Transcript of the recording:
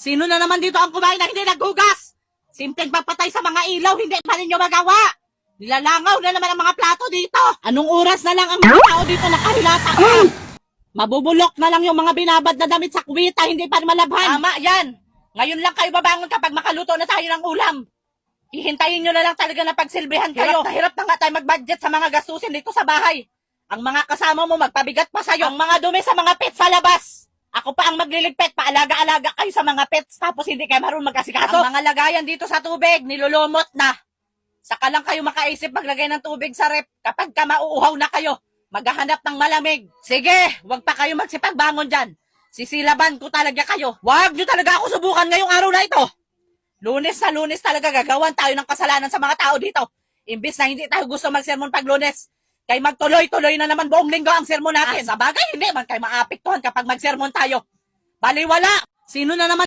Sino na naman dito ang kumain na hindi naghugas? Simpleng pagpatay sa mga ilaw, hindi pa ninyo magawa. Nilalangaw na naman ang mga plato dito. Anong oras na lang ang mga tao dito nakahilata ka? Mabubulok na lang yung mga binabad na damit sa kuwita, hindi pa malabhan. Tama yan. Ngayon lang kayo babangon kapag makaluto na tayo ng ulam. Hihintayin nyo na lang talaga na pagsilbihan kayo. Hirap na nga tayo mag-budget sa mga gastusin dito sa bahay. Ang mga kasama mo magpabigat pa sa'yo. Ang mga dumi sa mga pets sa labas. Ako pa ang magliligpit, paalaga-alaga kayo sa mga pets, tapos hindi kayo marunong mag-asikaso. Ang mga lagayan dito sa tubig, nilulumot na. Saka lang kayo makaisip maglagay ng tubig sa rep kapag ka mauuhaw na kayo. Maghahanap ng malamig. Sige, wag pa kayo magsipagbangon dyan. Sisilaban ko talaga kayo. Wag nyo talaga ako subukan ngayong araw na ito. Lunes na Lunes talaga gagawan tayo ng kasalanan sa mga tao dito. Imbis na hindi tayo gusto magsermon pag Lunes. Kay magtuloy-tuloy na naman buong linggo ang sermon natin. Sa bagay, hindi man kayo maapektuhan kapag magsermon tayo. Baliwala! Sino na naman